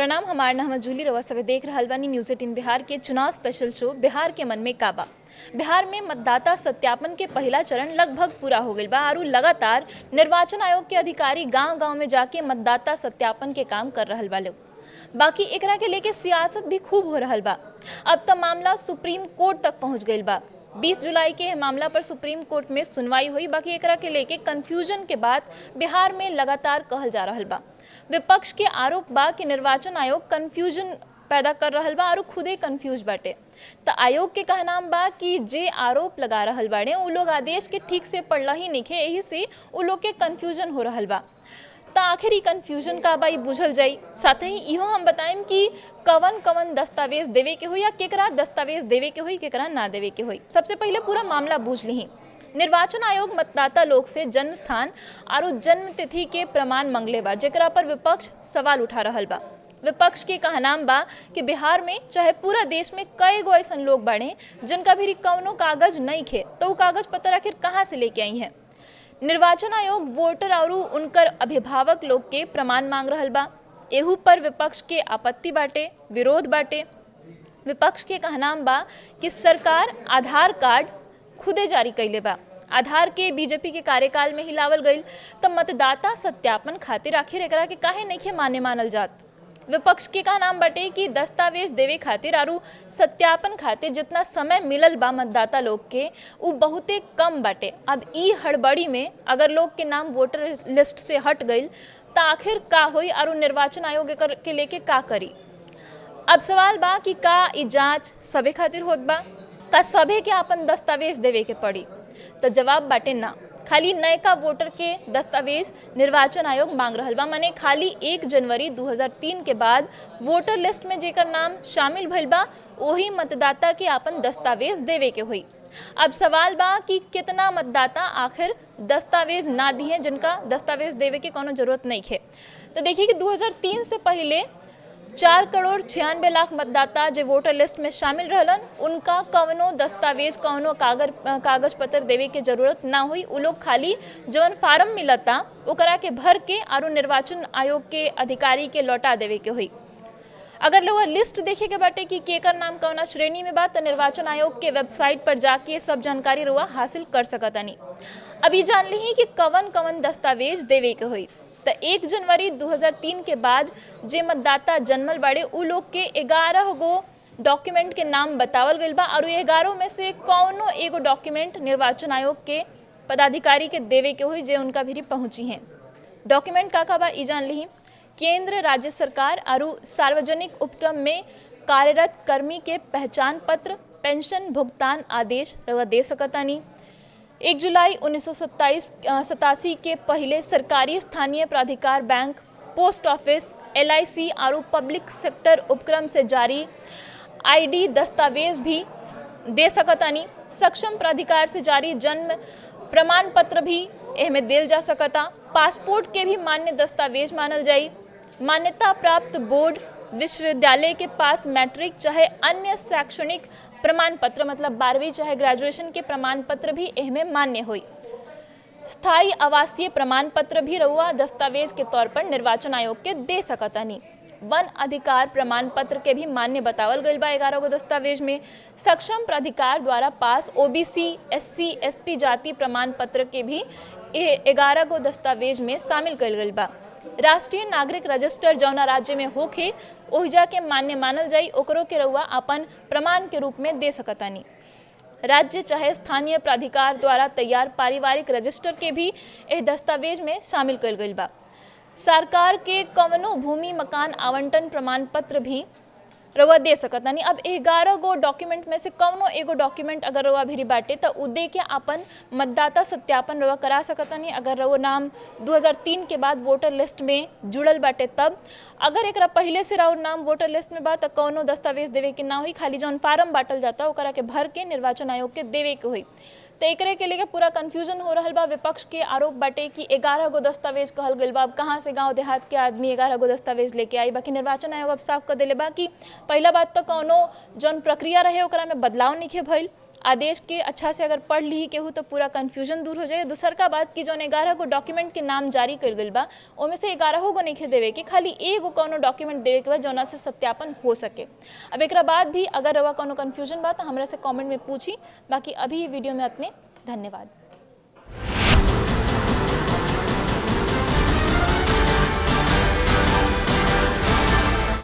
प्रणाम। हमार नाम है जूली। रवा सब देख रहल बानी न्यूज़ 18 बिहार के चुनाव स्पेशल शो बिहार के मन में काबा। बिहार में मतदाता सत्यापन के पहला चरण लगभग पूरा हो गईल बा और लगातार निर्वाचन आयोग के अधिकारी गांव-गांव में जाके मतदाता सत्यापन के काम कर रहल बा लोग। बाकी एकरा के लेके सियासत भी खूब हो रहल बा। अब तक मामला सुप्रीम कोर्ट तक पहुंच गईल बा। 20 जुलाई के मामला पर सुप्रीम कोर्ट में सुनवाई हुई। बाकी एकरा के लेके कंफ्यूजन के बाद बिहार में लगातार कहल जा रहल बा। विपक्ष के आरोप बा कि निर्वाचन आयोग कंफ्यूजन पैदा कर रहल बा और खुदे कंफ्यूज बाटे। तो आयोग के कहना बा कि जे आरोप लगा रहल बाड़े उ लोग आदेश के ठीक से पढ़ला ही नहीं खे, यही से उ लोग के कंफ्यूजन हो रहल बा। तो आखिर ही कंफ्यूजन का बा बुझल जाई। साथ ही इहो हम बताएं कि कवन कवन दस्तावेज देवे के होई या केकरा दस्तावेज देवे के होई केकरा ना देवे के होई। सबसे पहले पूरा मामला बूझ ली। निर्वाचन आयोग मतदाता लोग से जन्म स्थान और जन्म तिथि के प्रमाण मंगले बा, जेकरा पर विपक्ष सवाल उठा रहल बा। विपक्ष के कहनाम बा कि बिहार में चाहे पूरा देश में कई गो ऐसन लोग बाड़े जिनका भी कौनो कागज नहीं खे, तो कागज पत्र आखिर कहाँ से लेके आई है। निर्वाचन आयोग वोटर और उनकर अभिभावक लोग के प्रमाण मांग रहल बा। एहू पर विपक्ष के आपत्ति बाटे, विरोध बाटे। विपक्ष के कहनाम बा कि सरकार आधार कार्ड खुदे जारी कैले बा। आधार के बीजेपी के कार्यकाल में ही लावल गईल, तो मतदाता सत्यापन खातिर आखिर एकरा के काहे नहीं माने मानल जात। विपक्ष के कहना बाटे कि दस्तावेज देवे खातिर और सत्यापन खातिर जितना समय मिलल बा मतदाता लोग के उ बहुते कम बाटे। अब ई हड़बड़ी में अगर लोग के नाम वोटर लिस्ट से हट गईल तो आखिर का होई और निर्वाचन आयोग के लेके का करी। अब सवाल बा कि का ई जांच सबे खातिर होत बा, का सभे के अपन दस्तावेज देवे के पड़ी। तो जवाब बाटे ना। खाली नयका वोटर के दस्तावेज निर्वाचन आयोग मांग रहल बा। माने खाली 1 जनवरी 2003 के बाद वोटर लिस्ट में जेकर नाम शामिल भइल बा वही मतदाता के अपन दस्तावेज देवे के हुई। अब सवाल बा कि कितना मतदाता आखिर दस्तावेज ना दिए जिनका दस्तावेज देवे के कोनो जरूरत नहीं है। तो देखिए कि 2003 से पहले 4,96,00,000 मतदाता जो वोटर लिस्ट में शामिल रहलन उनका कवनो दस्तावेज कवनो कागज पत्र देवे के जरूरत ना हुई। उ लोग खाली जवन फार्म मिलता ओकरा के भर के और निर्वाचन आयोग के अधिकारी के लौटा देवे के हुई। अगर लोग लिस्ट देखे के बाटे कि केकर नाम कवना श्रेणी में बा तो निर्वाचन आयोग के वेबसाइट पर जाके सब जानकारी रुआ हासिल कर सकतानी। अभी जान ली कि कवन कवन दस्तावेज देवे के हुई। तो 1 जनवरी 2003 के बाद जे मतदाता जन्मल बाड़े उ लोग के 11 गो डॉक्यूमेंट के नाम बतावल गईल बा और 11 में से कौनो एगो डॉक्यूमेंट निर्वाचन आयोग के पदाधिकारी के देवे के हुई जे उनका भी पहुंची हैं। डॉक्यूमेंट का बा ई जान ली। केंद्र राज्य सरकार और सार्वजनिक उपक्रम में कार्यरत कर्मी के पहचान पत्र, पेंशन भुगतान आदेश रवा दे सकतानी। 1 जुलाई 1987 के पहले सरकारी स्थानीय प्राधिकार बैंक, पोस्ट ऑफिस, LIC और पब्लिक सेक्टर उपक्रम से जारी ID दस्तावेज भी दे सकतानी। सक्षम प्राधिकार से जारी जन्म प्रमाण पत्र भी एहमें देल जा सकता। पासपोर्ट के भी मान्य दस्तावेज मानल जाई। मान्यता प्राप्त बोर्ड, विश्वविद्यालय के पास मैट्रिक चाहे अन्य शैक्षणिक प्रमाण पत्र मतलब 12वीं चाहे ग्रेजुएशन के प्रमाण पत्र भी एहमें मान्य हुई। स्थायी आवासीय प्रमाण पत्र भी रउआ दस्तावेज के तौर पर निर्वाचन आयोग के दे सकतानी। वन अधिकार प्रमाण पत्र के भी मान्य बतावल गईल बा 11 गो दस्तावेज में। सक्षम प्राधिकार द्वारा पास OBC, SC, ST जाति प्रमाण पत्र के भी 11 गो दस्तावेज में शामिल कईल गईल बा। राष्ट्रीय नागरिक रजिस्टर जौना राज्य में होखे ओहिजा के मान्य मानल जाई ओकरो के रउआ अपन प्रमाण के रूप में दे सकतानी। राज्य चाहे स्थानीय प्राधिकार द्वारा तैयार पारिवारिक रजिस्टर के भी एह दस्तावेज में शामिल कईल गईल बा। सरकार के कवनो भूमि मकान आवंटन प्रमाण पत्र भी रउआ दे सकतानी। अब 11 गो डॉक्यूमेंट में से कौनो एगो डॉक्यूमेंट अगर रउआ भी बाटे तो उ दे के अपन मतदाता सत्यापन रउआ करा सकतानी। अगर रउआ नाम 2003 के बाद वोटर लिस्ट में जुड़ल बाटे तब। अगर एकरा पहले से रउआ नाम वोटर लिस्ट में बा तो कौनो दस्तावेज देवे के ना हुई। खाली जौन फार्म बांटल जाता ओकरा के भर के निर्वाचन आयोग के देवे के हुई। तो एकरे के लिए पूरा कंफ्यूजन हो रहल बा। विपक्ष के आरोप बाटे कि 11 गो दस्तावेज कहल गईल बा। अब कहाँ से गांव देहात के आदमी 11 गो दस्तावेज लेके आई। बाकी निर्वाचन आयोग अब साफ कर देले बा कि पहला बात तो कौनो जौन प्रक्रिया रहे ओकरा में बदलाव नहीं भइल आदेश के अच्छा से अगर पढ़ ली केहू तो पूरा कन्फ्यूजन दूर हो जाए। दूसर का बात कि जौन 11 गो डॉक्यूमेंट के नाम जारी कर गई बा ओमें से 11 गो नहीं देवे के, खाली एगो कोनो डॉक्यूमेंट देवे के बाद जौना से सत्यापन हो सके। अब एक बाद भी अगर रवा कोनो कन्फ्यूजन बा तो हमरा से कमेंट में पूछी। बाकी अभी वीडियो में अपने धन्यवाद।